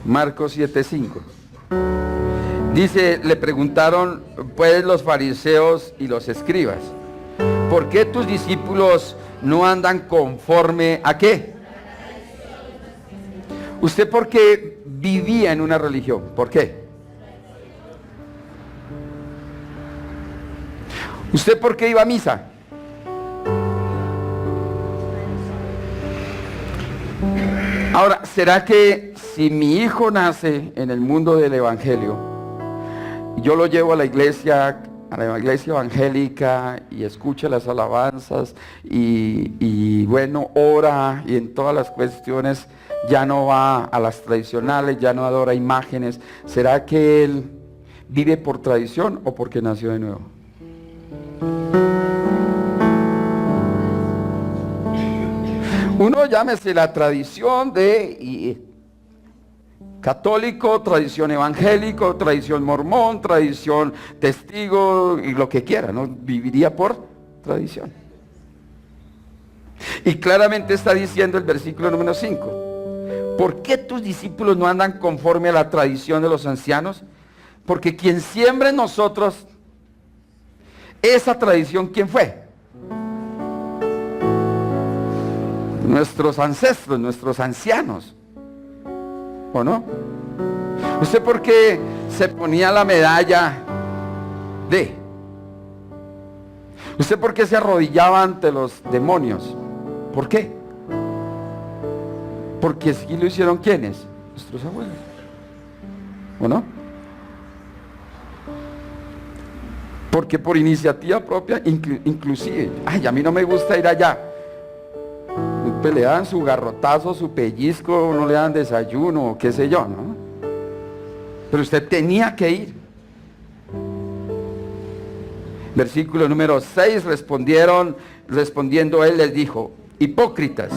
Marcos 7:5. Dice, le preguntaron pues los fariseos y los escribas, ¿por qué tus discípulos no andan conforme a qué? ¿Usted por qué vivía en una religión? ¿Por qué? ¿Usted por qué iba a misa? Ahora, ¿será que si mi hijo nace en el mundo del evangelio, yo lo llevo a la iglesia evangélica y escucha las alabanzas y bueno, ora y en todas las cuestiones ya no va a las tradicionales, ya no adora imágenes? ¿Será que él vive por tradición o porque nació de nuevo? Uno llámese la tradición de católico, tradición evangélico, tradición mormón, tradición testigo y lo que quiera, ¿no? Viviría por tradición. Y claramente está diciendo el versículo número 5. ¿Por qué tus discípulos no andan conforme a la tradición de los ancianos? Porque quien siembra en nosotros esa tradición, ¿quién fue? Nuestros ancestros, nuestros ancianos. ¿O no? ¿Usted por qué se ponía la medalla de? ¿Usted por qué se arrodillaba ante los demonios? ¿Por qué? Porque así lo hicieron ¿quiénes? Nuestros abuelos. ¿O no? Porque por iniciativa propia, inclusive, ay, a mí no me gusta ir allá. Pues le dan su garrotazo, su pellizco, no le dan desayuno, qué sé yo, ¿no? Pero usted tenía que ir. Versículo número 6, respondiendo él les dijo, hipócritas,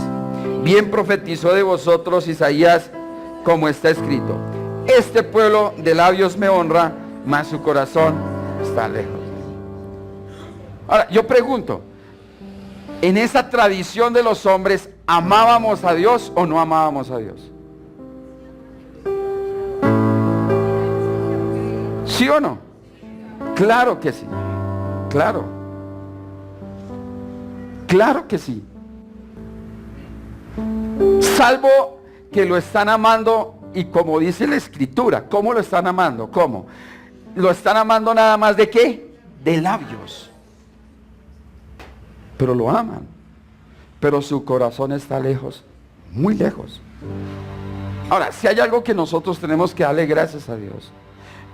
bien profetizó de vosotros Isaías, como está escrito, este pueblo de labios me honra, mas su corazón está lejos. Ahora, yo pregunto, en esa tradición de los hombres, ¿amábamos a Dios o no amábamos a Dios? ¿Sí o no? Claro que sí. Claro. Claro que sí. Salvo que lo están amando y como dice la Escritura, ¿cómo lo están amando? ¿Cómo? Lo están amando nada más ¿de qué? De labios. Pero lo aman, pero su corazón está lejos, muy lejos. Ahora, si hay algo que nosotros tenemos que darle gracias a Dios,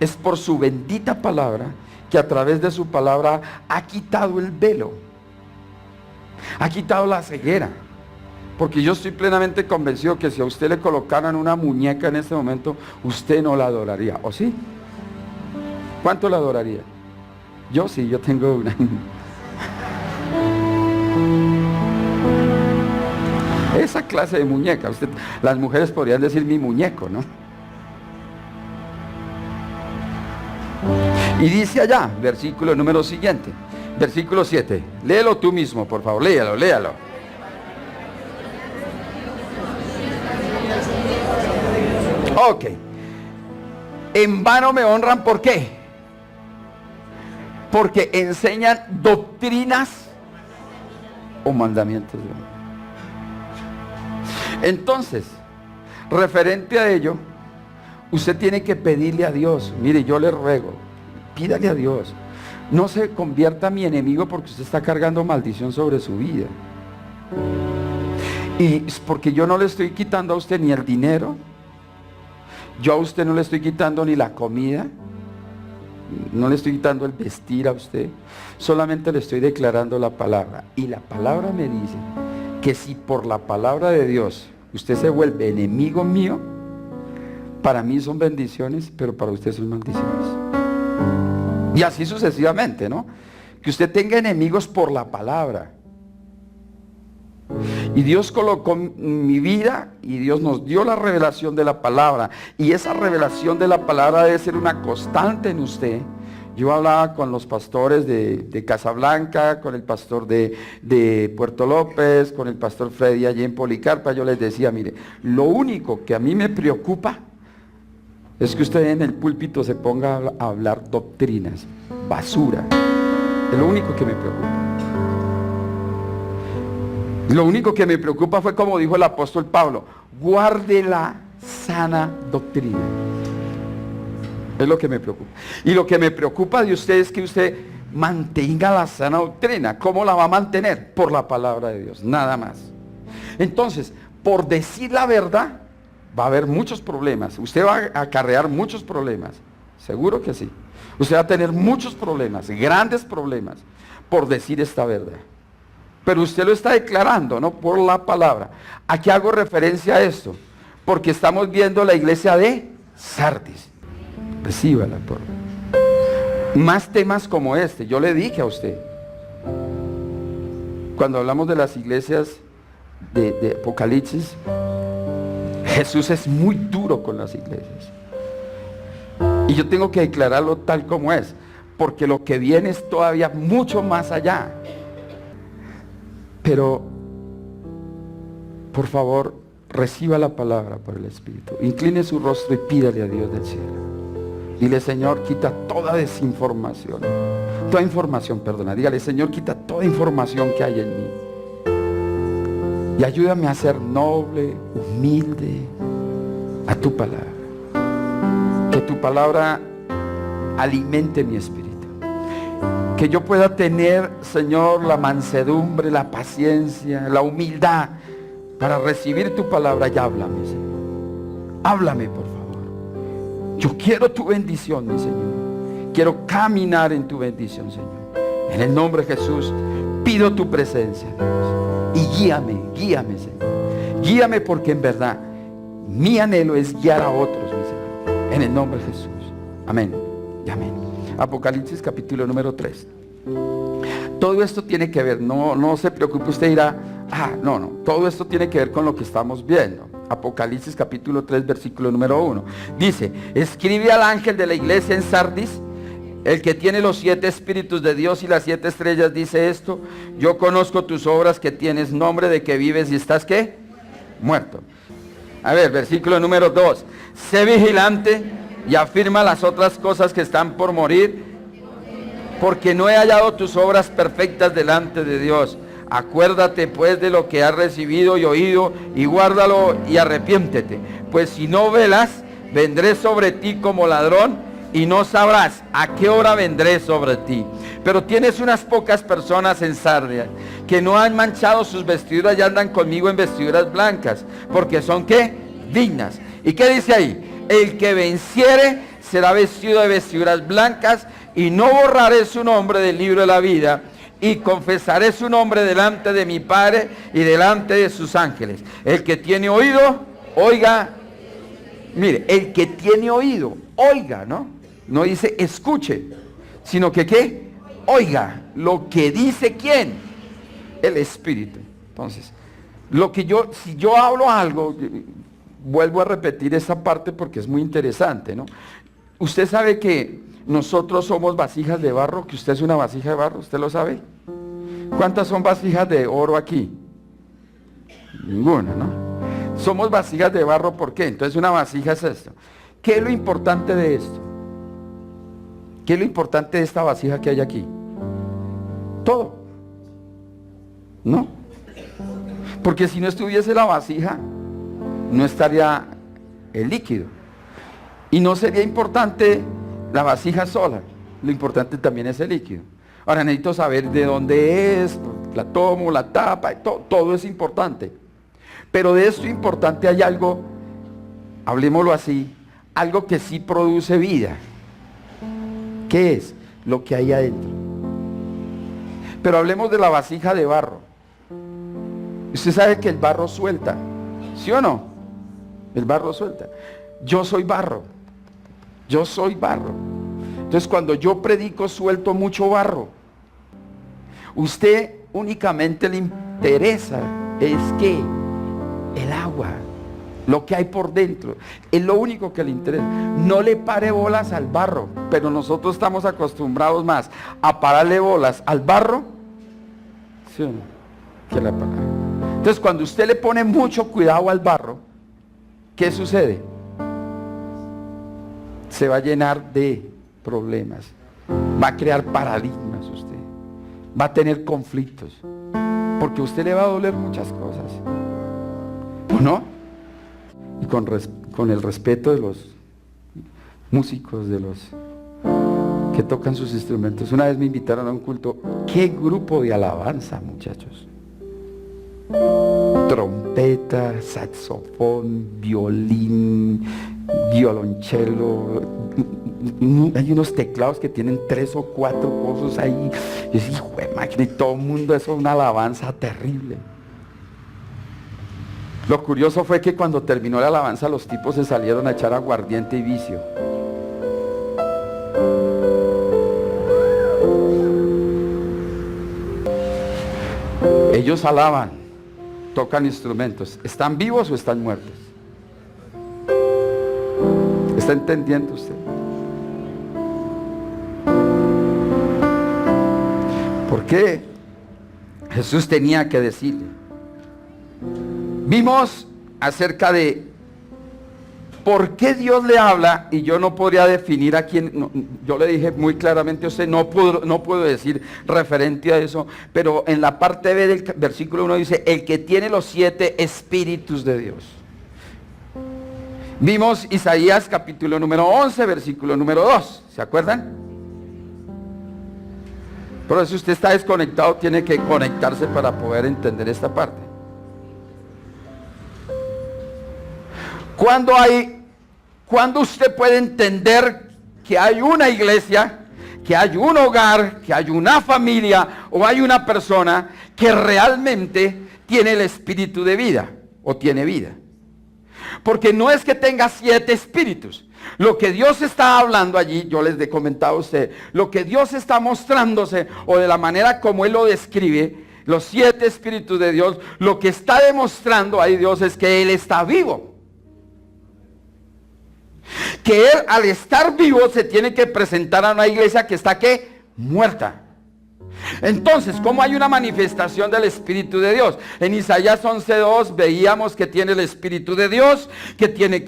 es por su bendita palabra, que a través de su palabra ha quitado el velo, ha quitado la ceguera, porque yo estoy plenamente convencido que si a usted le colocaran una muñeca en este momento, usted no la adoraría, ¿o sí? ¿Cuánto la adoraría? Yo sí, yo tengo una. Esa clase de muñeca, las mujeres podrían decir mi muñeco, ¿no? Y dice allá, versículo número siguiente, versículo 7, léelo tú mismo, por favor, léalo. Ok. En vano me honran, ¿por qué? Porque enseñan doctrinas o mandamientos de Dios. Entonces, referente a ello, usted tiene que pedirle a Dios, mire, yo le ruego, pídale a Dios, no se convierta en mi enemigo porque usted está cargando maldición sobre su vida. Y porque yo no le estoy quitando a usted ni el dinero, yo a usted no le estoy quitando ni la comida, no le estoy quitando el vestir a usted, solamente le estoy declarando la palabra. Y la palabra me dice que si por la palabra de Dios usted se vuelve enemigo mío, para mí son bendiciones, pero para usted son maldiciones. Y así sucesivamente, ¿no? Que usted tenga enemigos por la palabra. Y Dios colocó mi vida y Dios nos dio la revelación de la palabra. Y esa revelación de la palabra debe ser una constante en usted. Yo hablaba con los pastores de Casablanca, con el pastor de Puerto López, con el pastor Freddy allí en Policarpa. Yo les decía, mire, lo único que a mí me preocupa es que usted en el púlpito se ponga a hablar doctrinas, basura. Es lo único que me preocupa. Lo único que me preocupa fue como dijo el apóstol Pablo, guarde la sana doctrina. Es lo que me preocupa. Y lo que me preocupa de usted es que usted mantenga la sana doctrina. ¿Cómo la va a mantener? Por la palabra de Dios, nada más. Entonces, por decir la verdad, va a haber muchos problemas. Usted va a acarrear muchos problemas. Seguro que sí. Usted va a tener muchos problemas, grandes problemas, por decir esta verdad. Pero usted lo está declarando, ¿no? Por la palabra. ¿A qué hago referencia a esto? Porque estamos viendo la iglesia de Sardis. Recíbala, por más temas como este. Yo le dije a usted, cuando hablamos de las iglesias de Apocalipsis, Jesús es muy duro con las iglesias. Y yo tengo que declararlo tal como es, porque lo que viene es todavía mucho más allá. Pero, por favor, reciba la palabra por el Espíritu. Incline su rostro y pídale a Dios del cielo. Dile, Señor, quita toda desinformación. Toda información, perdona. Dígale, Señor, quita toda información que hay en mí. Y ayúdame a ser noble, humilde a tu palabra. Que tu palabra alimente mi espíritu. Que yo pueda tener, Señor, la mansedumbre, la paciencia, la humildad para recibir tu palabra. Y háblame, Señor. Háblame, por favor. Yo quiero tu bendición, mi Señor. Quiero caminar en tu bendición, Señor. En el nombre de Jesús, pido tu presencia, Dios. Y guíame, Señor. Guíame porque en verdad mi anhelo es guiar a otros, mi Señor. En el nombre de Jesús. Amén y amén. Apocalipsis capítulo número 3. Todo esto tiene que ver, no se preocupe, usted dirá, no, todo esto tiene que ver con lo que estamos viendo. Apocalipsis capítulo 3 versículo número 1. Dice, escribe al ángel de la iglesia en Sardis, el que tiene los 7 espíritus de Dios y las 7 estrellas, dice esto: yo conozco tus obras, que tienes nombre de que vives y estás, ¿qué? Muerto. A ver, versículo número 2. Sé vigilante y afirma las otras cosas que están por morir, porque no he hallado tus obras perfectas delante de Dios. Acuérdate pues de lo que has recibido y oído, y guárdalo y arrepiéntete. Pues si no velas, vendré sobre ti como ladrón, y no sabrás a qué hora vendré sobre ti. Pero tienes unas pocas personas en Sardia que no han manchado sus vestiduras y andan conmigo en vestiduras blancas, porque son, ¿qué? Dignas. ¿Y qué dice ahí? El que venciere será vestido de vestiduras blancas, y no borraré su nombre del libro de la vida, y confesaré su nombre delante de mi Padre y delante de sus ángeles. El que tiene oído, oiga. Mire, el que tiene oído, oiga, ¿no? No dice escuche, sino que ¿qué? Oiga lo que dice ¿quién? El Espíritu. Entonces, si yo hablo algo, vuelvo a repetir esa parte porque es muy interesante, ¿no? Usted sabe que nosotros somos vasijas de barro, que usted es una vasija de barro, ¿usted lo sabe? ¿Cuántas son vasijas de oro aquí? Ninguna, ¿no? Somos vasijas de barro, ¿por qué? Entonces una vasija es esto. ¿Qué es lo importante de esto? ¿Qué es lo importante de esta vasija que hay aquí? Todo. ¿No? Porque si no estuviese la vasija, no estaría el líquido. Y no sería importante la vasija sola, lo importante también es el líquido. Ahora necesito saber de dónde es, la tomo, la tapa, todo es importante. Pero de esto importante hay algo, hablemoslo así, algo que sí produce vida. ¿Qué es? Lo que hay adentro. Pero hablemos de la vasija de barro. Usted sabe que el barro suelta, ¿sí o no? El barro suelta. Yo soy barro. Yo soy barro. Entonces cuando yo predico suelto mucho barro. Usted únicamente le interesa es que el agua, lo que hay por dentro, es lo único que le interesa. No le pare bolas al barro, pero nosotros estamos acostumbrados más a pararle bolas al barro, ¿sí o no? Que la palabra. Entonces cuando usted le pone mucho cuidado al barro, ¿qué sucede? se va a llenar de problemas, va a crear paradigmas usted, va a tener conflictos, porque a usted le va a doler muchas cosas, ¿o no? Y con el respeto de los músicos, de los que tocan sus instrumentos. Una vez me invitaron a un culto. ¡Qué grupo de alabanza, muchachos! Trompeta, saxofón, violín, violonchelo. Hay unos teclados que tienen 3 o 4 cosas ahí. Y yo hijo de máquina, y todo el mundo, eso es una alabanza terrible. Lo curioso fue que cuando terminó la alabanza, los tipos se salieron a echar aguardiente y vicio. Ellos alaban, tocan instrumentos. ¿Están vivos o están muertos? ¿Está entendiendo usted? ¿Por qué Jesús tenía que decirle? Vimos acerca de por qué Dios le habla, y yo no podría definir a quién. No, yo le dije muy claramente a usted, no puedo decir referente a eso, pero en la parte B del versículo 1 dice, el que tiene los 7 espíritus de Dios. Vimos Isaías capítulo número 11, versículo número 2, ¿se acuerdan? Pero si usted está desconectado, tiene que conectarse para poder entender esta parte. ¿Cuándo usted puede entender que hay una iglesia, que hay un hogar, que hay una familia o hay una persona que realmente tiene el espíritu de vida o tiene vida? Porque no es que tenga 7 espíritus. Lo que Dios está hablando allí, yo les he comentado a usted, lo que Dios está mostrándose o de la manera como Él lo describe, los 7 espíritus de Dios, lo que está demostrando ahí Dios es que Él está vivo. Que Él al estar vivo se tiene que presentar a una iglesia que está ¿qué? Muerta. Entonces, ¿cómo hay una manifestación del Espíritu de Dios? En Isaías 11:2 veíamos que tiene el Espíritu de Dios, que tiene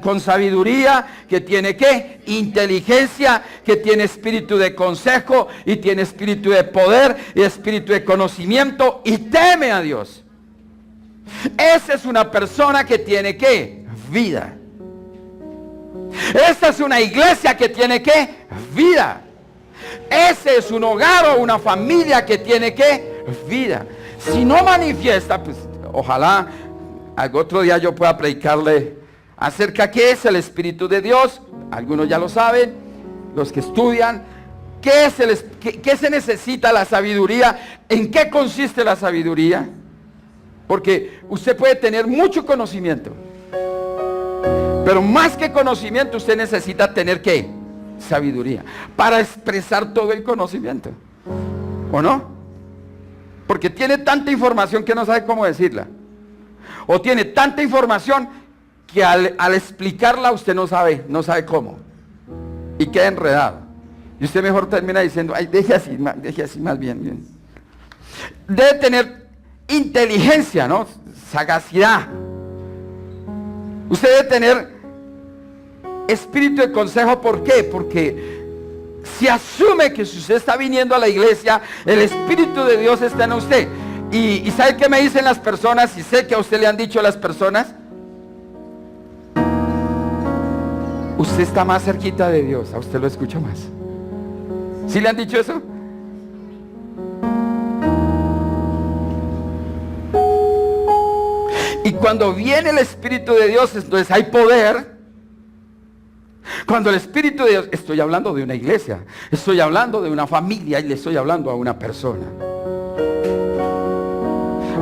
con sabiduría, que tiene ¿qué? Inteligencia, que tiene espíritu de consejo, y tiene espíritu de poder, y espíritu de conocimiento, y teme a Dios. Esa es una persona que tiene ¿qué? Vida. Esta es una iglesia que tiene ¿qué? Vida. Ese es un hogar o una familia que tiene ¿qué? Vida. Si no manifiesta, pues ojalá algún otro día yo pueda predicarle acerca de qué es el Espíritu de Dios. Algunos ya lo saben, los que estudian. ¿Qué se necesita la sabiduría? ¿En qué consiste la sabiduría? Porque usted puede tener mucho conocimiento, pero más que conocimiento usted necesita tener ¿qué? Sabiduría para expresar todo el conocimiento, ¿o no? Porque tiene tanta información que no sabe cómo decirla, o tiene tanta información que al explicarla usted no sabe cómo, y queda enredado, y usted mejor termina diciendo, ay, deje así más bien. Debe tener inteligencia, ¿no? Sagacidad. Usted debe tener espíritu de consejo. ¿Por qué? Porque se asume que si usted está viniendo a la iglesia, el Espíritu de Dios está en usted. Y ¿sabe qué me dicen las personas? Y sé que a usted le han dicho las personas, usted está más cerquita de Dios, a usted lo escucha más. ¿Sí le han dicho eso? Y cuando viene el Espíritu de Dios, entonces hay poder. Cuando el Espíritu de Dios, estoy hablando de una iglesia, estoy hablando de una familia y le estoy hablando a una persona.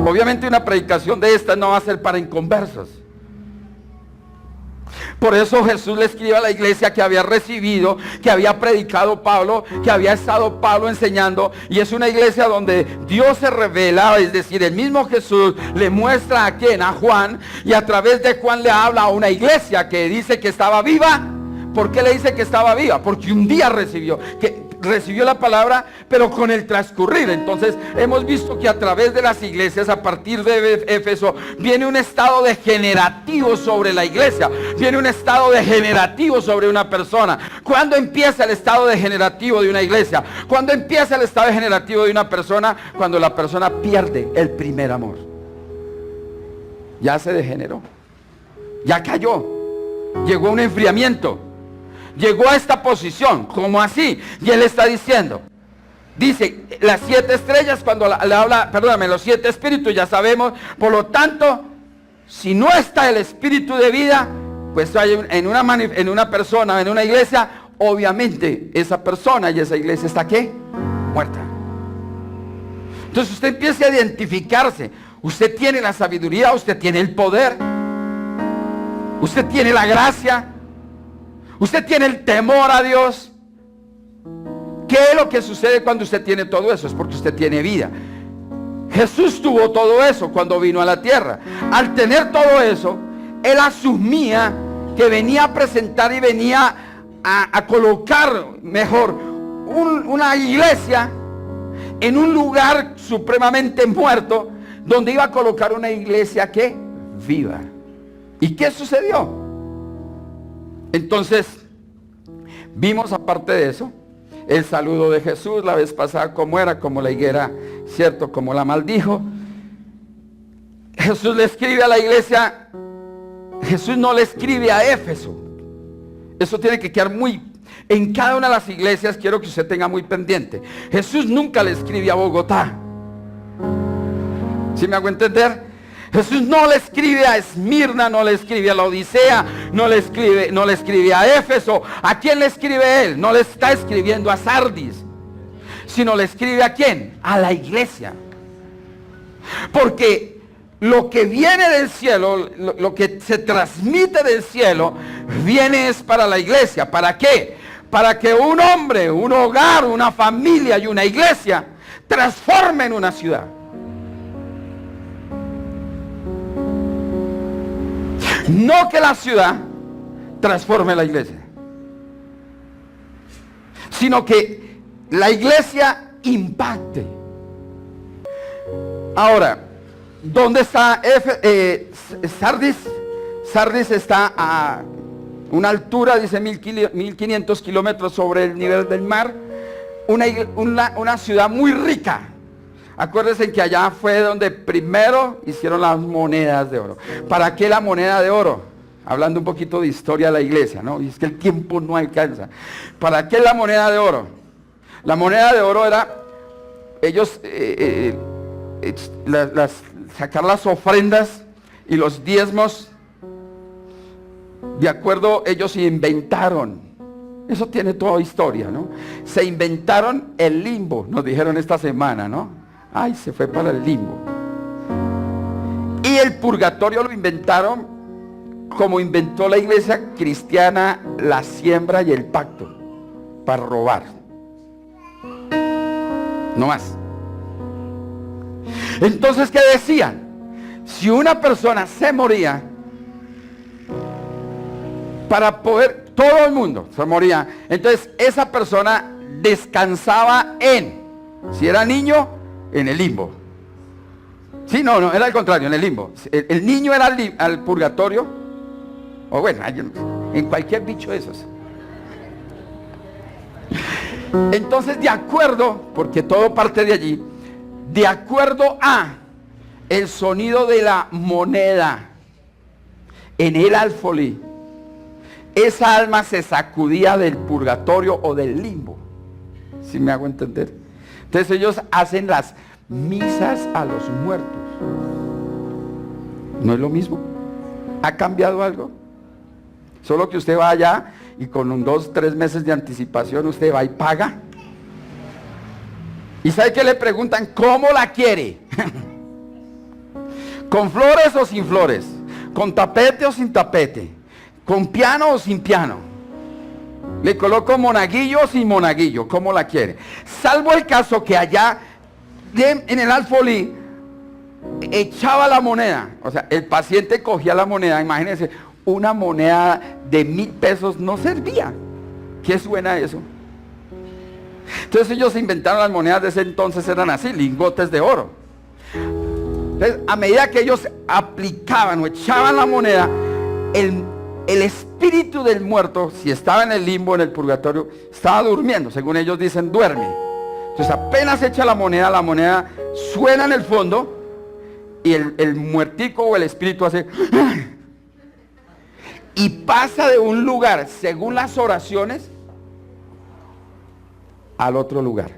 Obviamente una predicación de esta no va a ser para inconversos. Por eso Jesús le escribe a la iglesia que había recibido, que había predicado Pablo, que había estado Pablo enseñando, y es una iglesia donde Dios se revela, es decir, el mismo Jesús le muestra a quién, a Juan, y a través de Juan le habla a una iglesia que dice que estaba viva. ¿Por qué le dice que estaba viva? Porque un día recibió, que recibió la palabra, pero con el transcurrir. Entonces hemos visto que a través de las iglesias, a partir de Éfeso, viene un estado degenerativo sobre la iglesia, viene un estado degenerativo sobre una persona. ¿Cuándo empieza el estado degenerativo de una iglesia? ¿Cuándo empieza el estado degenerativo de una persona? Cuando la persona pierde el primer amor. Ya se degeneró, ya cayó, llegó a un enfriamiento, llegó a esta posición. ¿Cómo así? Y él está diciendo, dice, las 7 estrellas, cuando le habla, perdóname, los 7 espíritus, ya sabemos. Por lo tanto, si no está el espíritu de vida, pues hay en una persona, en una iglesia, obviamente esa persona y esa iglesia está ¿qué? Muerta. Entonces usted empieza a identificarse. Usted tiene la sabiduría, usted tiene el poder, usted tiene la gracia, usted tiene el temor a Dios. ¿Qué es lo que sucede cuando usted tiene todo eso? Es porque usted tiene vida. Jesús tuvo todo eso cuando vino a la tierra. Al tener todo eso, él asumía que venía a presentar y venía a colocar mejor una iglesia en un lugar supremamente muerto, donde iba a colocar una iglesia que viva. ¿Y qué sucedió? Entonces vimos, aparte de eso, el saludo de Jesús la vez pasada, como era, como la higuera, cierto, como la maldijo. Jesús le escribe a la iglesia. Jesús no le escribe a Éfeso. Eso tiene que quedar muy en cada una de las iglesias. Quiero que usted tenga muy pendiente. Jesús nunca le escribe a Bogotá. ¿Sí me hago entender? Jesús no le escribe a Esmirna, no le escribe a la Odisea, no le escribe a Éfeso. ¿A quién le escribe él? No le está escribiendo a Sardis, sino le escribe ¿a quién? A la iglesia. Porque lo que viene del cielo, lo que se transmite del cielo, viene es para la iglesia. ¿Para qué? Para que un hombre, un hogar, una familia y una iglesia transformen una ciudad. No que la ciudad transforme la iglesia, sino que la iglesia impacte. Ahora, ¿dónde está Sardis? Sardis está a una altura, dice 1500 kilómetros sobre el nivel del mar. Una ciudad muy rica. Acuérdense que allá fue donde primero hicieron las monedas de oro. ¿Para qué la moneda de oro? Hablando un poquito de historia de la iglesia, ¿no? Y es que el tiempo no alcanza. ¿Para qué la moneda de oro? La moneda de oro era, ellos, sacar las ofrendas y los diezmos, de acuerdo, ellos inventaron. Eso tiene toda historia, ¿no? Se inventaron el limbo, nos dijeron esta semana, ¿no? Ay, se fue para el limbo. Y el purgatorio lo inventaron como inventó la iglesia cristiana la siembra y el pacto, para robar. No más. Entonces, ¿qué decían? Si una persona se moría, para poder, todo el mundo se moría, entonces esa persona descansaba si era niño, en el limbo. Sí, no, era al contrario, en el limbo. El niño era al purgatorio, o bueno, en cualquier bicho de esos. Entonces, de acuerdo, porque todo parte de allí, de acuerdo a el sonido de la moneda en el alfolí, esa alma se sacudía del purgatorio o del limbo. ¿Sí me hago entender? Entonces ellos hacen las misas a los muertos. ¿No es lo mismo? ¿Ha cambiado algo? Solo que usted va allá y con 2 o 3 meses de anticipación usted va y paga. ¿Y sabe qué le preguntan? ¿Cómo la quiere? ¿Con flores o sin flores? ¿Con tapete o sin tapete? ¿Con piano o sin piano? ¿Le coloco monaguillo o sin monaguillo? ¿Cómo la quiere? Salvo el caso que allá en el alfolí echaba la moneda. O sea, el paciente cogía la moneda. Imagínense, una moneda de 1000 pesos no servía. ¿Qué suena eso? Entonces ellos inventaron las monedas de ese entonces, eran así, lingotes de oro. Entonces, a medida que ellos aplicaban o echaban la moneda, el espíritu del muerto, si estaba en el limbo, en el purgatorio, estaba durmiendo. Según ellos dicen, duerme. Entonces apenas echa la moneda suena en el fondo y el muertico o el espíritu hace y pasa de un lugar, según las oraciones, al otro lugar,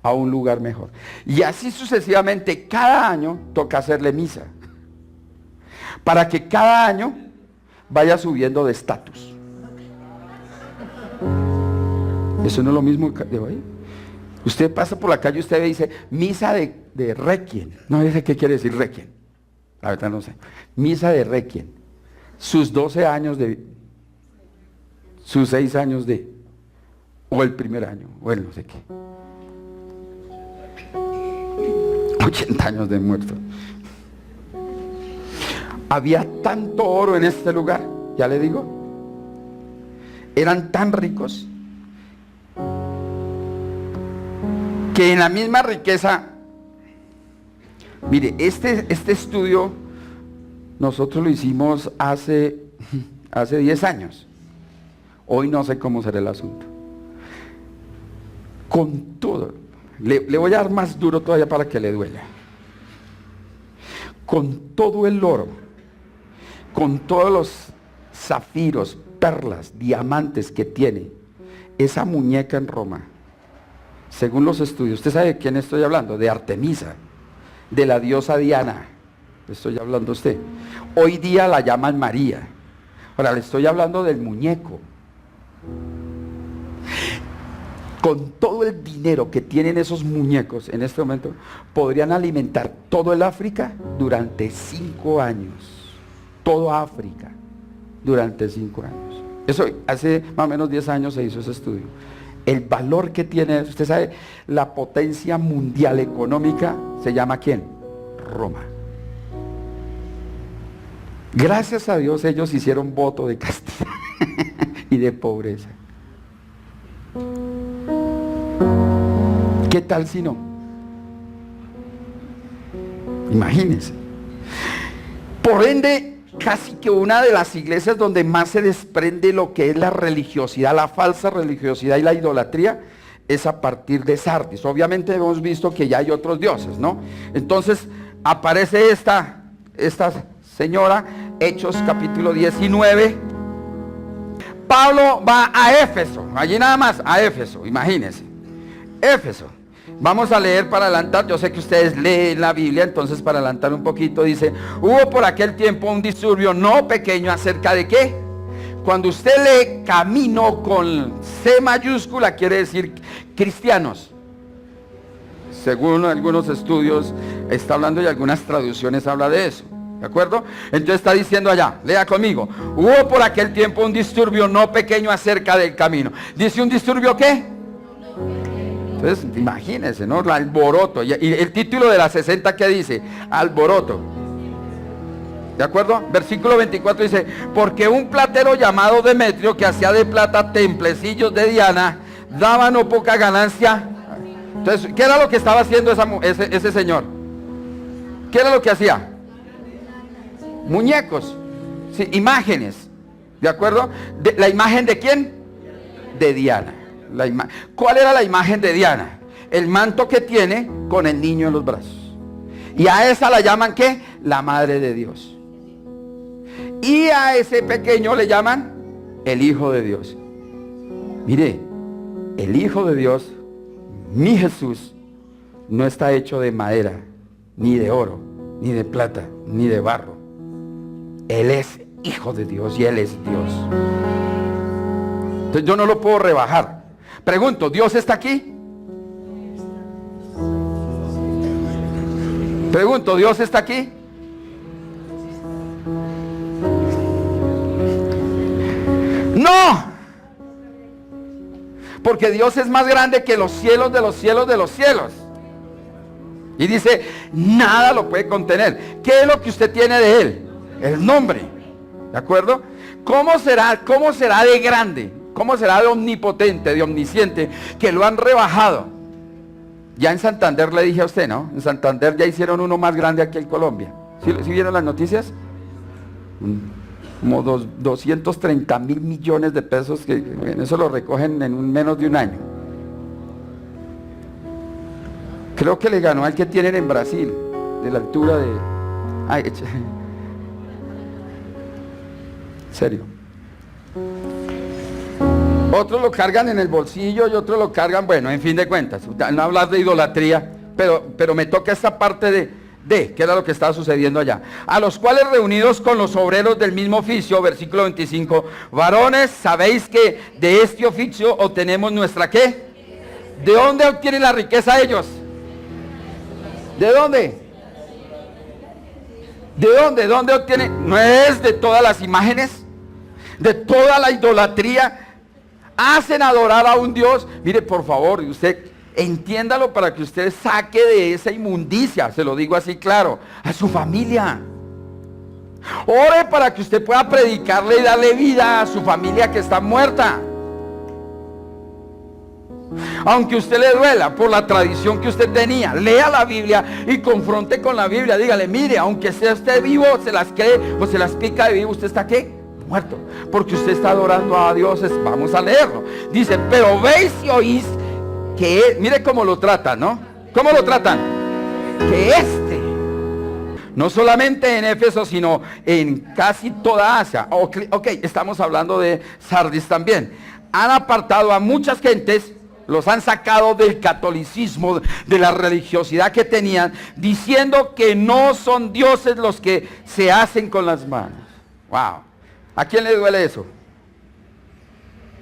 a un lugar mejor. Y así sucesivamente, cada año toca hacerle misa, para que cada año vaya subiendo de estatus. Eso no es lo mismo de hoy. Usted pasa por la calle y usted ve y dice, misa de requiem. No sé qué quiere decir requiem. La verdad no sé. Misa de requiem. Sus 12 años de, sus 6 años de, o el primer año, o el no sé qué. 80 años de muerto. Había tanto oro en este lugar, ya le digo. Eran tan ricos que en la misma riqueza, mire, este estudio nosotros lo hicimos hace 10 años. Hoy no sé cómo será el asunto. Con todo, le voy a dar más duro todavía para que le duela. Con todo el oro, con todos los zafiros, perlas, diamantes que tiene esa muñeca en Roma, según los estudios, ¿usted sabe de quién estoy hablando? De Artemisa, de la diosa Diana. Estoy hablando a usted. Hoy día la llaman María. Ahora le estoy hablando del muñeco. Con todo el dinero que tienen esos muñecos en este momento, podrían alimentar todo el África durante 5 años. Todo África durante 5 años. Eso hace más o menos 10 años se hizo ese estudio. El valor que tiene, usted sabe, la potencia mundial económica se llama ¿quién? Roma. Gracias a Dios ellos hicieron voto de castidad y de pobreza. ¿Qué tal si no? Imagínense. Por ende, casi que una de las iglesias donde más se desprende lo que es la religiosidad, la falsa religiosidad y la idolatría, es a partir de Sardis. Obviamente hemos visto que ya hay otros dioses, ¿no? Entonces aparece esta señora, Hechos capítulo 19. Pablo va a Éfeso, allí nada más, a Éfeso, imagínense. Éfeso. Vamos a leer para adelantar, yo sé que ustedes leen la Biblia, entonces para adelantar un poquito dice, hubo por aquel tiempo un disturbio no pequeño acerca de qué. Cuando usted lee camino con C mayúscula, quiere decir cristianos. Según algunos estudios está hablando y algunas traducciones habla de eso, ¿de acuerdo? Entonces está diciendo allá, lea conmigo, hubo por aquel tiempo un disturbio no pequeño acerca del camino. Dice un disturbio ¿qué? Entonces, imagínense, ¿no? El alboroto. Y el título de la 60, ¿qué dice? Alboroto. ¿De acuerdo? Versículo 24 dice, porque un platero llamado Demetrio, que hacía de plata templecillos de Diana, daba no poca ganancia. Entonces, ¿qué era lo que estaba haciendo ese señor? ¿Qué era lo que hacía? Muñecos. Sí, imágenes. ¿De acuerdo? ¿La imagen de quién? De Diana. ¿Cuál era la imagen de Diana? El manto que tiene con el niño en los brazos. Y a esa la llaman ¿qué? La madre de Dios. Y a ese pequeño le llaman el Hijo de Dios. Mire, el Hijo de Dios, mi Jesús, no está hecho de madera, ni de oro, ni de plata, ni de barro. Él es Hijo de Dios y Él es Dios. Entonces yo no lo puedo rebajar. Pregunto, ¿Dios está aquí? Pregunto, ¿Dios está aquí? No, porque Dios es más grande que los cielos de los cielos de los cielos. Y dice, nada lo puede contener. ¿Qué es lo que usted tiene de Él? El nombre, ¿de acuerdo? ¿Cómo será de grande? ¿Cómo será de omnipotente, de omnisciente, que lo han rebajado? Ya en Santander le dije a usted, ¿no? En Santander ya hicieron uno más grande aquí en Colombia. ¿Sí vieron las noticias? Como 230 mil millones de pesos, que en eso lo recogen en menos de un año. Creo que le ganó al que tienen en Brasil, de la altura de... Ay, en serio. Otros lo cargan en el bolsillo y otros lo cargan, bueno, en fin de cuentas, no hablar de idolatría, pero me toca esta parte de qué era lo que estaba sucediendo allá. A los cuales reunidos con los obreros del mismo oficio, versículo 25, varones, sabéis que de este oficio obtenemos nuestra ¿qué? ¿De dónde obtienen la riqueza ellos? ¿De dónde? ¿De dónde? ¿Dónde obtienen? ¿No es de todas las imágenes? ¿De toda la idolatría? Hacen adorar a un Dios. Mire, por favor, usted entiéndalo para que usted saque de esa inmundicia, se lo digo así claro, a su familia. Ore para que usted pueda predicarle y darle vida a su familia que está muerta. Aunque usted le duela por la tradición que usted tenía, lea la Biblia y confronte con la Biblia. Dígale, mire, aunque sea usted vivo, se las cree o se las pica de vivo, ¿usted está qué? Muerto, porque usted está adorando a dioses. Vamos a leerlo. Dice, pero veis y oís que, mire cómo lo tratan, ¿no? ¿Cómo lo tratan? Que no solamente en Éfeso, sino en casi toda Asia. Ok, estamos hablando de Sardis también. Han apartado a muchas gentes, los han sacado del catolicismo, de la religiosidad que tenían, diciendo que no son dioses los que se hacen con las manos. Wow. ¿A quién le duele eso?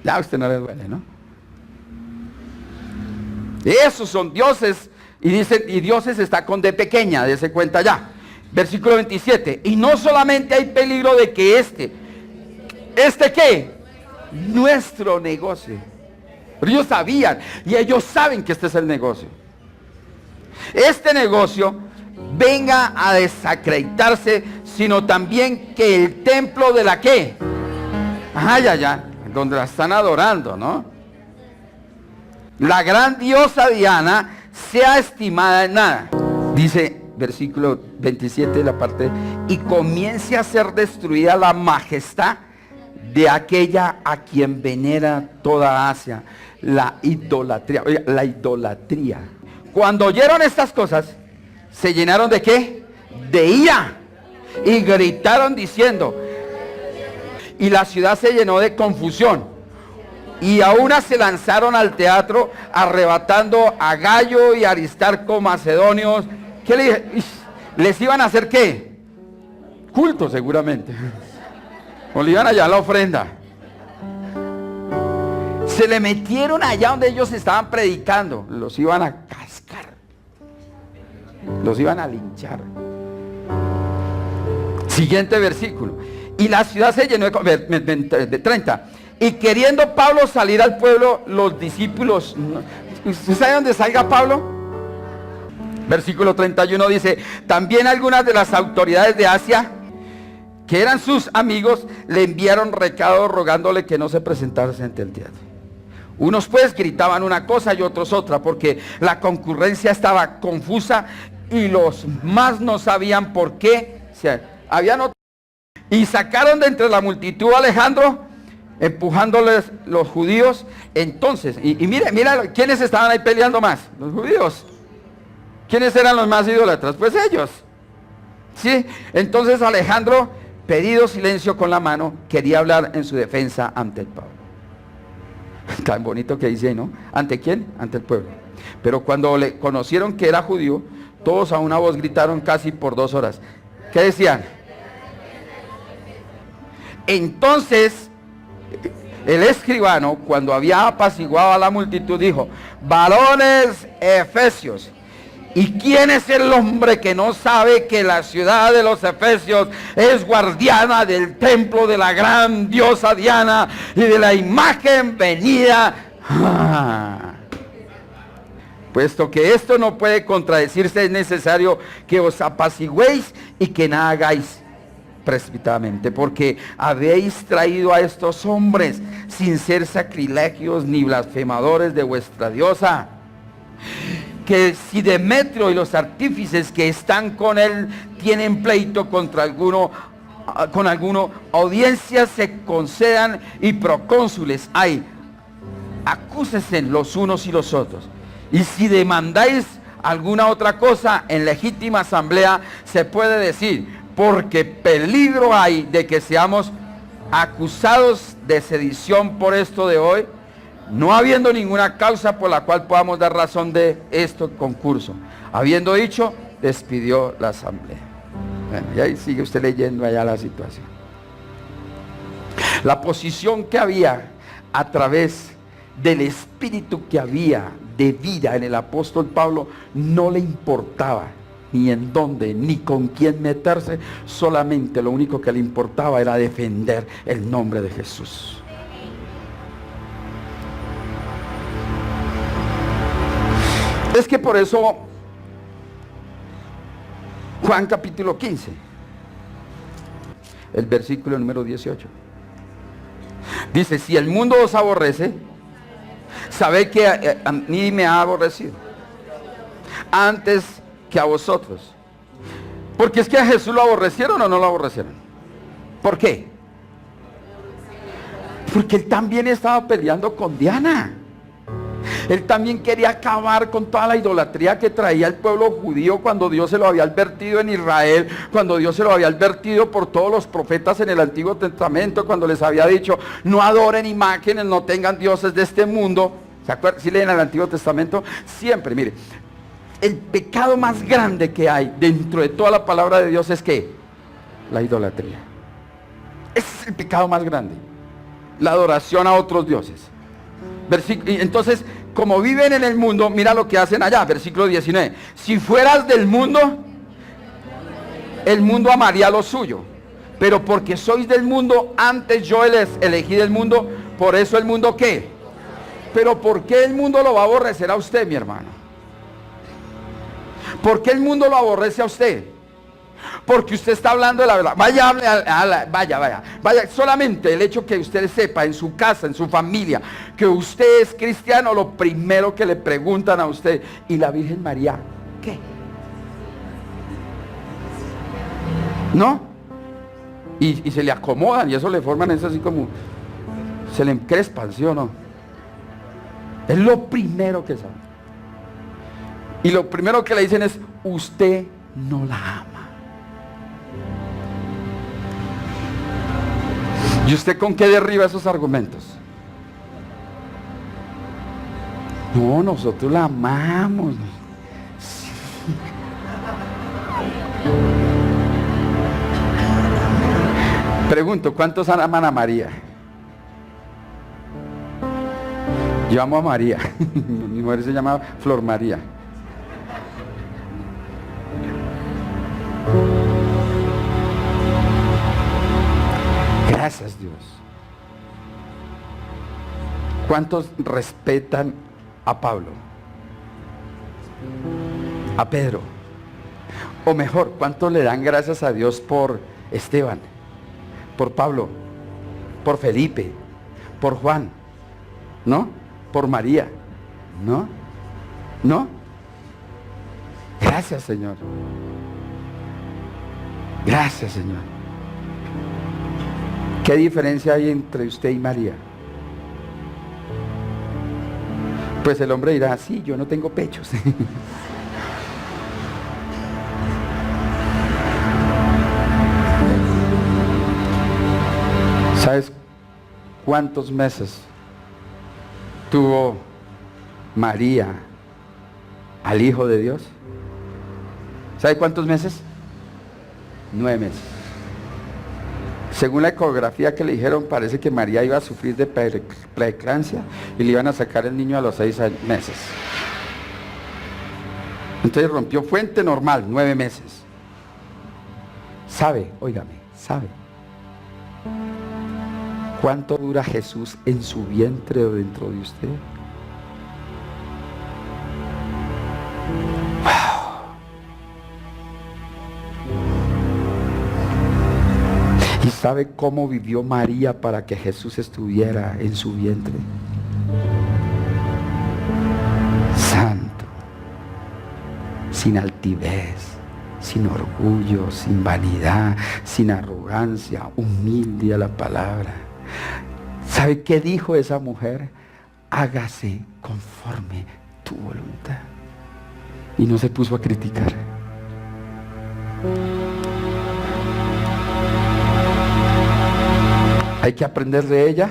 Ya a usted no le duele, ¿no? Esos son dioses. Y dicen, y dioses está con D pequeña, dése cuenta ya. Versículo 27. Y no solamente hay peligro de que ¿este qué? Nuestro negocio. Pero ellos sabían, y ellos saben que este es el negocio. Este negocio venga a desacreditarse, sino también que el templo de la ¿qué? Donde la están adorando, ¿no? La gran diosa Diana sea estimada en nada. Dice versículo 27 la parte, y comience a ser destruida la majestad de aquella a quien venera toda Asia. La idolatría. Oiga, la idolatría. Cuando oyeron estas cosas, se llenaron de ¿qué? De ira. Y gritaron diciendo, y la ciudad se llenó de confusión. Y a una se lanzaron al teatro, arrebatando a Gallo y Aristarco, macedonios. ¿Qué le dije? ¿Les iban a hacer qué? Culto seguramente. O le iban allá a la ofrenda. Se le metieron allá donde ellos estaban predicando. Los iban a cascar. Los iban a linchar. Siguiente versículo. Y la ciudad se llenó de 30. Y queriendo Pablo salir al pueblo, los discípulos, ¿usted sabe dónde salga Pablo? Versículo 31 dice, también algunas de las autoridades de Asia, que eran sus amigos, le enviaron recado rogándole que no se presentase ante el teatro. Unos pues gritaban una cosa y otros otra, porque la concurrencia estaba confusa y los más no sabían por qué. Y sacaron de entre la multitud a Alejandro, empujándoles los judíos. Entonces, y mira, ¿quiénes estaban ahí peleando más? Los judíos. ¿Quiénes eran los más idólatras? Pues ellos. ¿Sí? Entonces Alejandro, pedido silencio con la mano, quería hablar en su defensa ante el Pablo. Tan bonito que dice, ¿no? ¿Ante quién? Ante el pueblo. Pero cuando le conocieron que era judío, todos a una voz gritaron casi por 2 horas. ¿Qué decían? Entonces el escribano, cuando había apaciguado a la multitud, dijo, varones efesios, ¿y quién es el hombre que no sabe que la ciudad de los efesios es guardiana del templo de la gran diosa Diana y de la imagen venida? Puesto que esto no puede contradecirse, es necesario que os apaciguéis y que nada hagáis. precipitadamente, porque habéis traído a estos hombres sin ser sacrilegios ni blasfemadores de vuestra diosa, que si Demetrio y los artífices que están con él tienen pleito contra alguno, audiencias se concedan y procónsules hay, acúsense los unos y los otros, y si demandáis alguna otra cosa en legítima asamblea, se puede decir, porque peligro hay de que seamos acusados de sedición por esto de hoy, no habiendo ninguna causa por la cual podamos dar razón de este concurso. Habiendo dicho, despidió la asamblea. Bueno, y ahí sigue usted leyendo allá la situación. La posición que había a través del espíritu que había de vida en el apóstol Pablo no le importaba ni en dónde, ni con quién meterse, solamente lo único que le importaba era defender el nombre de Jesús. Es que por eso Juan capítulo 15, el versículo número 18, dice, si el mundo os aborrece, sabed que a mí me ha aborrecido antes que a vosotros. Porque es que a Jesús lo aborrecieron o no lo aborrecieron. ¿Por qué? Porque él también estaba peleando con Diana. Él también quería acabar con toda la idolatría que traía el pueblo judío cuando Dios se lo había advertido en Israel, cuando Dios se lo había advertido por todos los profetas en el Antiguo Testamento, cuando les había dicho, no adoren imágenes, no tengan dioses de este mundo. ¿Se acuerdan? Si leen el Antiguo Testamento, siempre, mire, el pecado más grande que hay dentro de toda la palabra de Dios es ¿qué? La idolatría. Ese es el pecado más grande. La adoración a otros dioses. Entonces, como viven en el mundo, mira lo que hacen allá, versículo 19. Si fueras del mundo, el mundo amaría lo suyo. Pero porque sois del mundo, antes yo les elegí del mundo, por eso el mundo ¿qué? Pero ¿por qué el mundo lo va a aborrecer a usted, mi hermano? ¿Por qué el mundo lo aborrece a usted? Porque usted está hablando de la verdad. Vaya, hable vaya. Solamente el hecho que usted sepa en su casa, en su familia, que usted es cristiano, lo primero que le preguntan a usted, ¿y la Virgen María qué? ¿No? Y se le acomodan y eso le forman, es así como, se le encrespan, ¿sí o no? Es lo primero que sabe. Y lo primero que le dicen es, usted no la ama. ¿Y usted con qué derriba esos argumentos? No, nosotros la amamos. Sí. Pregunto, ¿cuántos aman a María? Yo amo a María. Mi mujer se llama Flor María. Gracias, Dios. ¿Cuántos respetan a Pablo? A Pedro. O mejor, ¿cuántos le dan gracias a Dios por Esteban? Por Pablo, por Felipe, por Juan, ¿no? Por María, ¿no? ¿No? Gracias, Señor. Gracias, Señor. ¿Qué diferencia hay entre usted y María? Pues el hombre dirá, sí, yo no tengo pechos. ¿Sabes cuántos meses tuvo María al Hijo de Dios? ¿Sabe cuántos meses? 9 meses. Según la ecografía que le dijeron, parece que María iba a sufrir de preeclampsia y le iban a sacar el niño a los 6 meses. Entonces rompió fuente normal, 9 meses. ¿Sabe? Óigame, ¿sabe cuánto dura Jesús en su vientre o dentro de usted? ¿Sabe cómo vivió María para que Jesús estuviera en su vientre? Santo, sin altivez, sin orgullo, sin vanidad, sin arrogancia, humilde a la palabra. ¿Sabe qué dijo esa mujer? Hágase conforme tu voluntad. Y no se puso a criticar. ¿Hay que aprender de ella?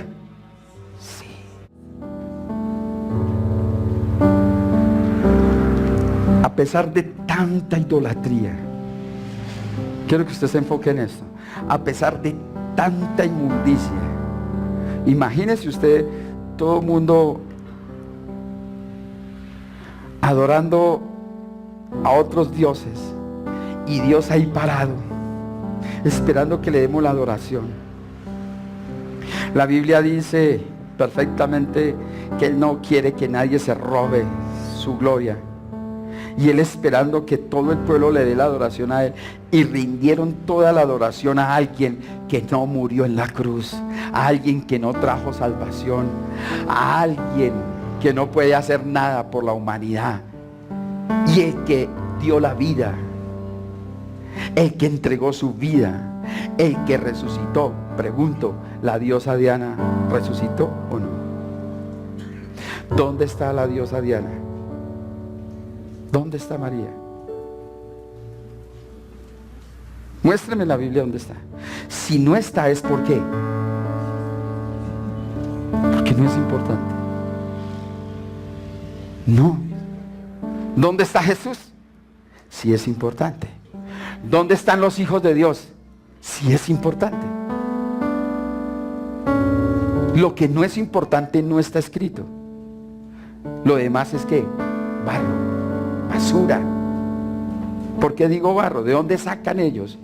Sí. A pesar de tanta idolatría, quiero que usted se enfoque en esto. A pesar de tanta inmundicia, imagínese usted todo el mundo adorando a otros dioses y Dios ahí parado, esperando que le demos la adoración. La Biblia dice perfectamente que Él no quiere que nadie se robe su gloria. Y Él esperando que todo el pueblo le dé la adoración a Él. Y rindieron toda la adoración a alguien que no murió en la cruz. A alguien que no trajo salvación. A alguien que no puede hacer nada por la humanidad. Y el que dio la vida. El que entregó su vida. El que resucitó. Pregunto, ¿la diosa Diana resucitó o no? ¿Dónde está la diosa Diana? ¿Dónde está María? Muéstreme en la Biblia dónde está. Si no está, ¿es por qué? Porque no es importante. No. ¿Dónde está Jesús? Sí es importante. ¿Dónde están los hijos de Dios? Sí es importante. Lo que no es importante no está escrito. Lo demás es que barro, basura. ¿Por qué digo barro? ¿De dónde sacan ellos?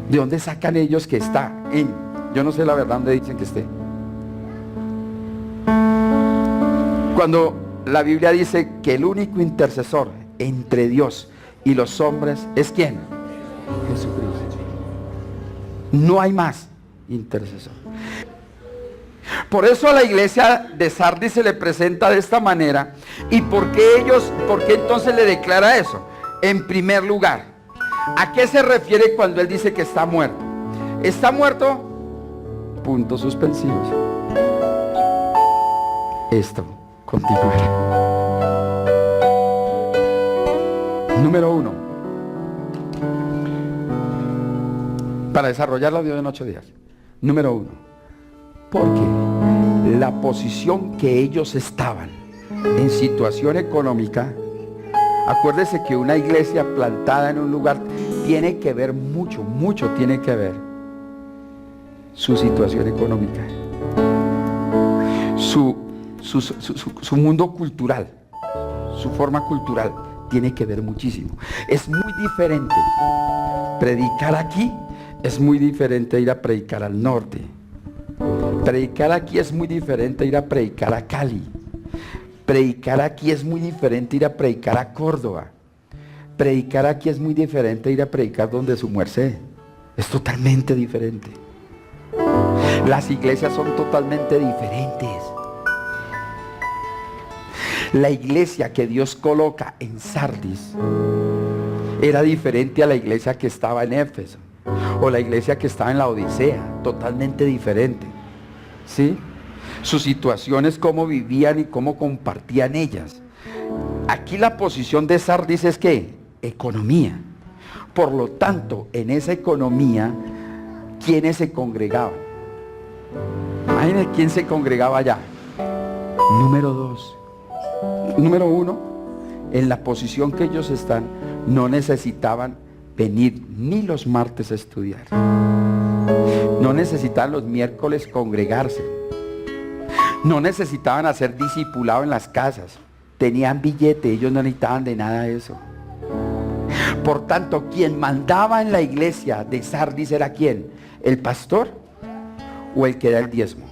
¿De dónde sacan ellos que está en? Yo no sé la verdad dónde dicen que esté. Cuando la Biblia dice que el único intercesor entre Dios y los hombres es ¿quién? Jesucristo. No hay más intercesor. Por eso a la iglesia de Sardis se le presenta de esta manera. ¿Y por qué entonces le declara eso? En primer lugar, ¿a qué se refiere cuando él dice que está muerto? ¿Está muerto? Puntos suspensivos. Esto continuará. Número 1. Para desarrollar la vida en 8 días. Número 1. Porque la posición que ellos estaban en situación económica, acuérdese que una iglesia plantada en un lugar tiene que ver mucho tiene que ver su situación económica, su mundo cultural, su forma cultural tiene que ver muchísimo. Es muy diferente predicar aquí, es muy diferente ir a predicar al norte. Predicar aquí es muy diferente ir a predicar a Cali. Predicar aquí es muy diferente ir a predicar a Córdoba. Predicar aquí es muy diferente ir a predicar donde su merced. Es totalmente diferente. Las iglesias son totalmente diferentes. La iglesia que Dios coloca en Sardis era diferente a la iglesia que estaba en Éfeso o la iglesia que estaba en la Odisea, totalmente diferente. ¿Sí? Sus situaciones, cómo vivían y cómo compartían ellas. Aquí la posición de Sardis es ¿qué? Economía. Por lo tanto, en esa economía, ¿quiénes se congregaban? Imagínense quién se congregaba allá. Número 2. Número 1, en la posición que ellos están, no necesitaban venir ni los martes a estudiar. No necesitaban los miércoles congregarse. No necesitaban hacer discipulado en las casas. Tenían billete, ellos no necesitaban de nada de eso. Por tanto, quien mandaba en la iglesia de Sardis era ¿quién? ¿El pastor o el que da el diezmo?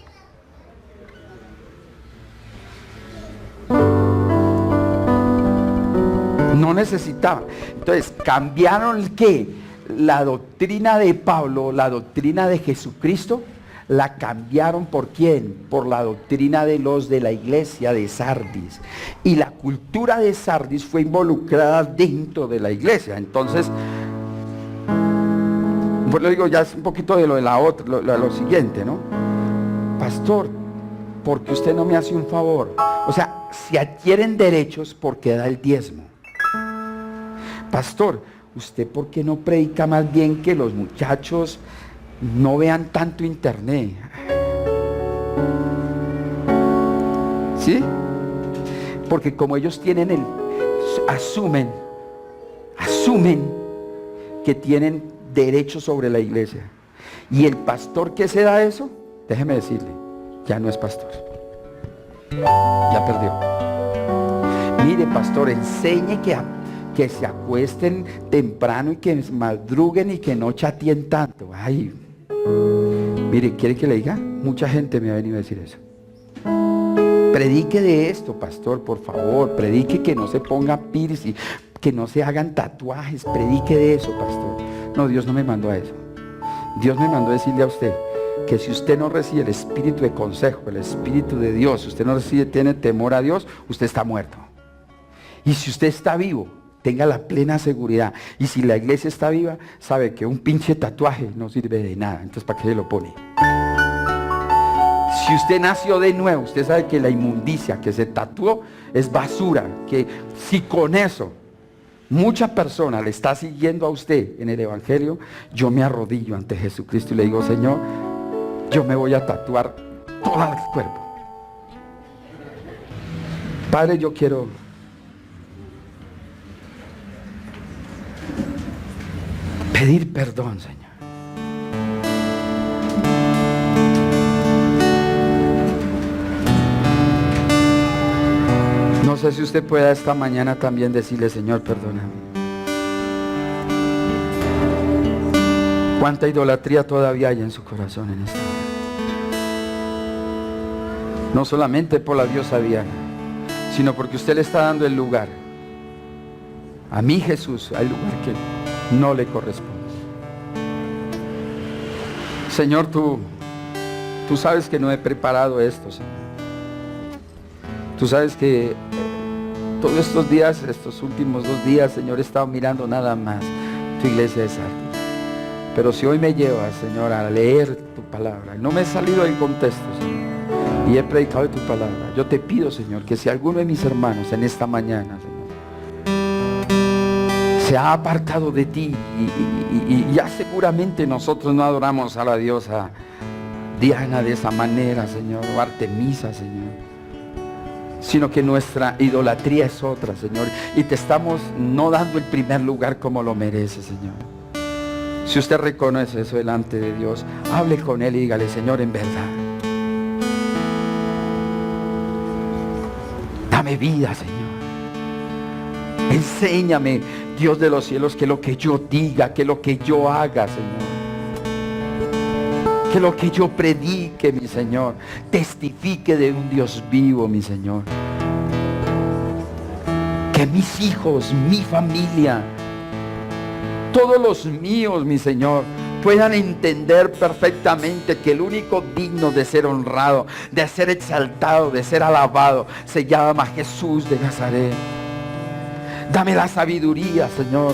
No necesitaban. Entonces, cambiaron ¿qué? la doctrina de Pablo, la doctrina de Jesucristo, la cambiaron ¿por quién? Por la doctrina de los de la iglesia de Sardis. Y la cultura de Sardis fue involucrada dentro de la iglesia. Entonces, pues lo digo, ya es un poquito de lo de la otra, lo siguiente, ¿no? Pastor, ¿por qué usted no me hace un favor? O sea, si adquieren derechos, ¿por qué da el diezmo? Pastor, ¿usted por qué no predica más bien que los muchachos no vean tanto internet? ¿Sí? Porque como ellos tienen asumen que tienen derechos sobre la iglesia. Y el pastor que se da eso, déjeme decirle, ya no es pastor. Ya perdió. Mire, pastor, enseñe que se acuesten temprano y que madruguen y que no chateen tanto. Ay, mire, ¿quiere que le diga? Mucha gente me ha venido a decir eso. Predique de esto, pastor, por favor. Predique que no se ponga piercing, que no se hagan tatuajes. Predique de eso, pastor. No, Dios no me mandó a eso. Dios me mandó a decirle a usted que si usted no recibe el espíritu de consejo, el espíritu de Dios, si usted no recibe, tiene temor a Dios, usted está muerto. Y si usted está vivo, tenga la plena seguridad. Y si la iglesia está viva, sabe que un pinche tatuaje no sirve de nada. Entonces, ¿para qué se lo pone? Si usted nació de nuevo, usted sabe que la inmundicia que se tatuó es basura. Que si con eso mucha persona le está siguiendo a usted en el evangelio, yo me arrodillo ante Jesucristo y le digo, Señor, yo me voy a tatuar todo el cuerpo. Padre, yo quiero pedir perdón, Señor. No sé si usted pueda esta mañana también decirle, Señor, perdóname. ¿Cuánta idolatría todavía hay en su corazón en esta hora? No solamente por la diosa Diana, sino porque usted le está dando el lugar. A mí, Jesús, hay lugar que no le corresponde. Señor, tú sabes que no he preparado esto, Señor. Tú sabes que todos estos días, estos últimos 2 días, Señor, he estado mirando nada más tu iglesia de Sardis. Pero si hoy me llevas, Señor, a leer tu palabra, no me he salido del contexto, Señor, y he predicado de tu palabra, yo te pido, Señor, que si alguno de mis hermanos en esta mañana, Señor, se ha apartado de ti y ya seguramente nosotros no adoramos a la diosa Diana de esa manera, Señor, o Artemisa, Señor, sino que nuestra idolatría es otra, Señor, y te estamos no dando el primer lugar como lo merece, Señor. Si usted reconoce eso delante de Dios, hable con Él y dígale, Señor, en verdad, dame vida, Señor. Enséñame, Dios de los cielos, que lo que yo diga, que lo que yo haga, Señor, que lo que yo predique, mi Señor, testifique de un Dios vivo, mi Señor. Que mis hijos, mi familia, todos los míos, mi Señor, puedan entender perfectamente que el único digno de ser honrado, de ser exaltado, de ser alabado, se llama Jesús de Nazaret. Dame la sabiduría, Señor.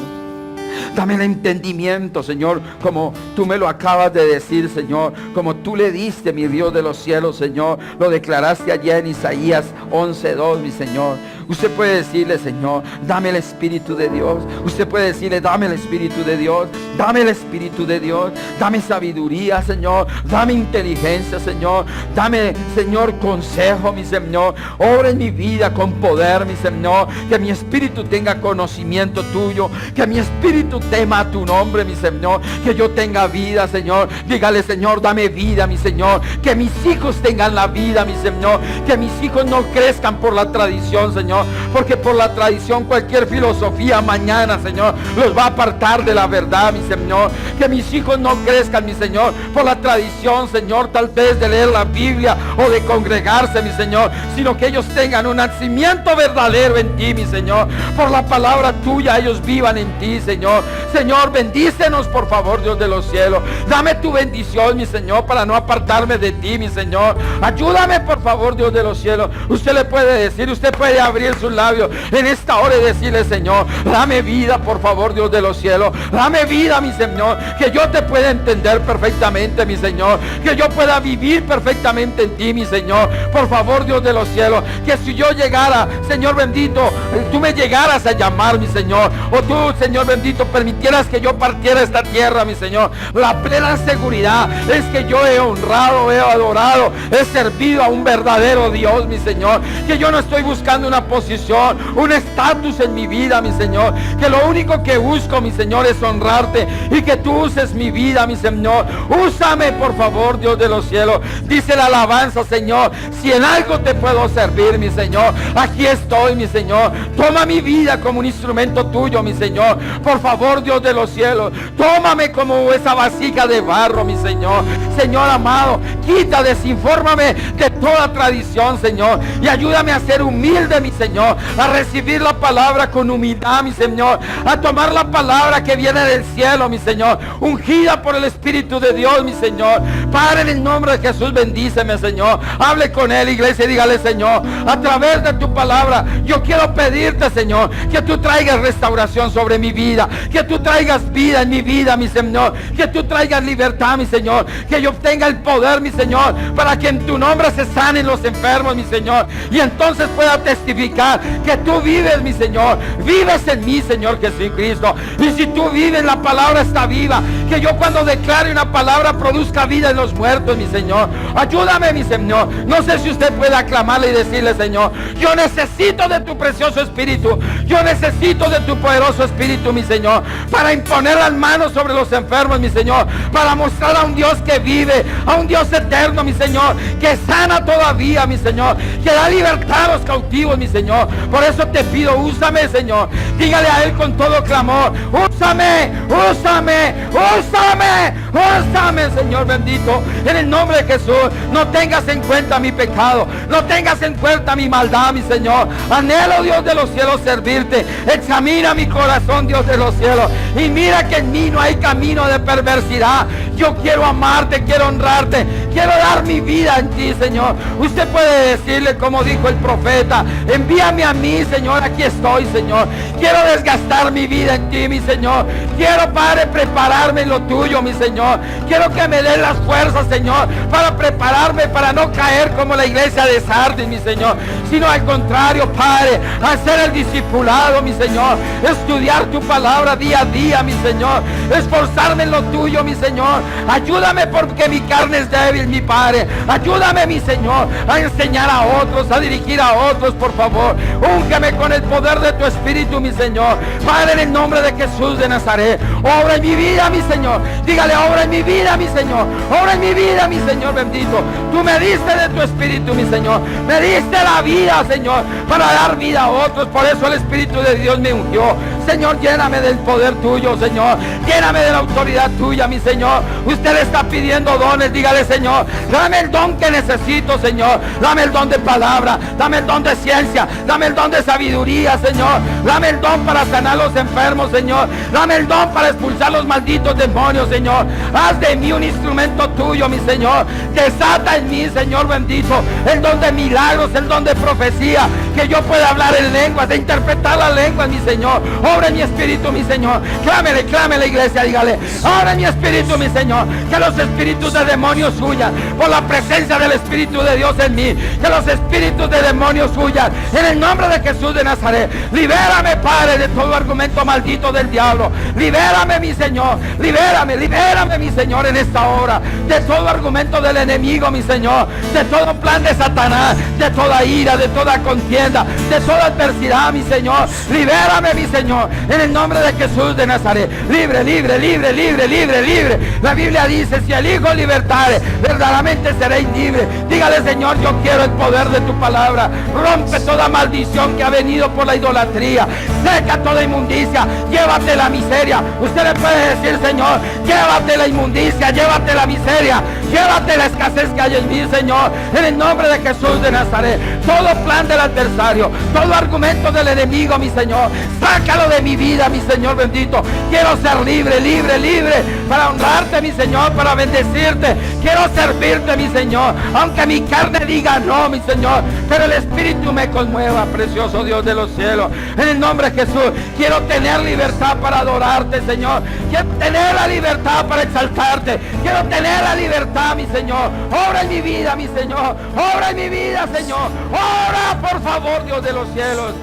Dame el entendimiento, Señor, como tú me lo acabas de decir, Señor, como tú le diste, mi Dios de los cielos, Señor, lo declaraste allá en Isaías 11:2, mi Señor. Usted puede decirle, Señor, dame el Espíritu de Dios. Usted puede decirle, dame el Espíritu de Dios. Dame el Espíritu de Dios. Dame sabiduría, Señor. Dame inteligencia, Señor. Dame, Señor, consejo, mi Señor. Obra en mi vida con poder, mi Señor. Que mi espíritu tenga conocimiento tuyo. Que mi espíritu tema tu nombre, mi Señor. Que yo tenga vida, Señor. Dígale, Señor, dame vida, mi Señor. Que mis hijos tengan la vida, mi Señor. Que mis hijos no crean crezcan por la tradición, Señor, porque por la tradición cualquier filosofía mañana, Señor, los va a apartar de la verdad, mi Señor. Que mis hijos no crezcan, mi Señor, por la tradición, Señor, tal vez de leer la Biblia o de congregarse, mi Señor, sino que ellos tengan un nacimiento verdadero en ti, mi Señor. Por la palabra tuya ellos vivan en ti, Señor. Señor, bendícenos, por favor, Dios de los cielos. Dame tu bendición, mi Señor, para no apartarme de ti, mi Señor. Ayúdame, por favor, Dios de los cielos. Usted le puede decir, usted puede abrir sus labios en esta hora y decirle: Señor, dame vida, por favor, Dios de los cielos. Dame vida, mi Señor, que yo te pueda entender perfectamente, mi Señor, que yo pueda vivir perfectamente en ti, mi Señor. Por favor, Dios de los cielos, que si yo llegara, Señor bendito, tú me llegaras a llamar, mi Señor, o tú, Señor bendito, permitieras que yo partiera esta tierra, mi Señor, la plena seguridad es que yo he honrado, he adorado, he servido a un verdadero Dios, mi Señor, que yo no estoy buscando una posición, un estatus en mi vida, mi Señor, que lo único que busco, mi Señor, es honrarte y que tú uses mi vida, mi Señor. Úsame, por favor, Dios de los cielos. Dice la alabanza, Señor, si en algo te puedo servir, mi Señor, aquí estoy, mi Señor. Toma mi vida como un instrumento tuyo, mi Señor. Por favor, Dios de los cielos, tómame como esa vasija de barro, mi Señor. Señor amado, quita, desinfórmame de toda tradición, Señor, y ayúdame a ser humilde, mi Señor, a recibir la palabra con humildad, mi Señor, a tomar la palabra que viene del cielo, mi Señor, ungida por el Espíritu de Dios, mi Señor. Padre, en el nombre de Jesús, bendíceme, Señor. Hable con él, iglesia, y dígale: Señor, a través de tu palabra, yo quiero pedirte, Señor, que tú traigas restauración sobre mi vida, que tú traigas vida en mi vida, mi Señor, que tú traigas libertad, mi Señor, que yo obtenga el poder, mi Señor, para que en tu nombre se sanen los enfermos, mi Señor, y entonces pueda testificar que tú vives, mi Señor, vives en mí, Señor Jesucristo. Y si tú vives, la palabra está viva, que yo cuando declare una palabra produzca vida en los muertos, mi Señor. Ayúdame, mi Señor. No sé si usted puede aclamarle y decirle: Señor, yo necesito de tu precioso Espíritu, yo necesito de tu poderoso Espíritu, mi Señor, para imponer las manos sobre los enfermos, mi Señor, para mostrar a un Dios que vive, a un Dios eterno, mi Señor, que sana todavía, mi Señor, que da libertad a los cautivos, mi Señor. Por eso te pido: úsame, Señor. Dígale a él con todo clamor: úsame, úsame, úsame, úsame, Señor bendito, en el nombre de Jesús. No tengas en cuenta mi pecado, no tengas en cuenta mi maldad, mi Señor. Anhelo, Dios de los cielos, servirte. Examina mi corazón, Dios de los cielos, y mira que en mí no hay camino de perversidad. Yo quiero amarte, quiero honrarte, quiero dar mi vida en ti, Señor. Usted puede decirle como dijo el profeta: envíame a mí, Señor, aquí estoy, Señor. Quiero desgastar mi vida en ti, mi Señor. Quiero, Padre, prepararme en lo tuyo, mi Señor. Quiero que me den las fuerzas, Señor, para prepararme, para no caer como la iglesia de Sardis, mi Señor, sino al contrario, Padre, hacer el discipulado, mi Señor, estudiar tu palabra día a día, mi Señor, esforzarme en lo tuyo, mi Señor. Ayúdame, porque mi carne es débil, mi Padre. Ayúdame, mi Señor, a enseñar a otros, a dirigir a otros, por favor. Úngeme con el poder de tu Espíritu, mi Señor. Padre, en el nombre de Jesús de Nazaret, obra en mi vida, mi Señor. Dígale: obra en mi vida, mi Señor. Obra en mi vida, mi Señor bendito. Tú me diste de tu Espíritu, mi Señor. Me diste la vida, Señor, para dar vida a otros. Por eso el Espíritu de Dios me ungió. Señor, lléname del poder tuyo, Señor. Lléname de la autoridad tuya, mi Señor. Usted le está pidiendo dones. Dígale: Señor, dame el don que necesito, Señor. Dame el don de palabra, dame el don de ciencia, dame el don de sabiduría, Señor. Dame el don para sanar los enfermos, Señor. Dame el don para expulsar los malditos demonios, Señor. Haz de mí un instrumento tuyo, mi Señor. Desata en mí, Señor bendito, el don de milagros, el don de profecía, que yo pueda hablar en lenguas, de interpretar las lenguas, mi Señor. Obra en mi espíritu, mi Señor. Clámele, clámele, iglesia, dígale: obra en mi espíritu, mi Señor. Que los espíritus de demonios huyan por la presencia del Espíritu de Dios en mí. Que los espíritus de demonios huyan en el nombre de Jesús de Nazaret. Libérame, Padre, de todo argumento maldito del diablo. Libérame, mi Señor. Libérame, libérame, mi Señor, en esta hora. De todo argumento del enemigo, mi Señor. De todo plan de Satanás. De toda ira, de toda contienda, de toda adversidad, mi Señor. Libérame, mi Señor. Señor, en el nombre de Jesús de Nazaret. Libre, libre, libre, libre, libre, libre. La Biblia dice, si el Hijo libertare, verdaderamente seréis libres. Dígale, Señor, yo quiero el poder de tu palabra. Rompe toda maldición que ha venido por la idolatría. Seca toda inmundicia. Llévate la miseria. Usted le puede decir, Señor, llévate la inmundicia, llévate la miseria, llévate la escasez que hay en mí, Señor, en el nombre de Jesús de Nazaret. Todo plan del adversario, todo argumento del enemigo, mi Señor, sácalo de mi vida, mi Señor bendito. Quiero ser libre, libre, libre, para honrarte, mi Señor, para bendecirte. Quiero servirte, mi Señor, aunque mi carne diga no, mi Señor, pero el Espíritu me conmueva, precioso Dios de los cielos. En el nombre de Jesús, quiero tener libertad para adorarte, Señor. Quiero tener la libertad para exaltarte. Quiero tener la libertad, mi Señor. Obra en mi vida, mi Señor. Obra en mi vida, Señor. Obra, por favor, Dios de los cielos.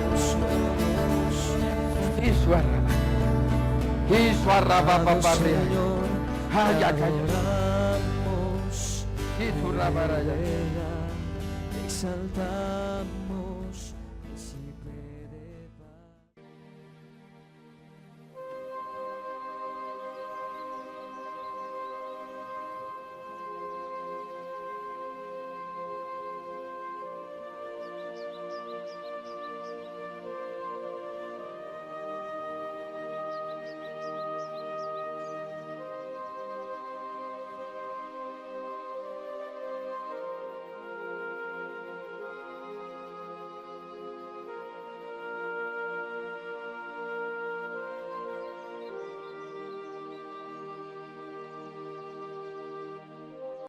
Y su arraba, ay, ya cayó. Y tu rabaraya. Exaltamos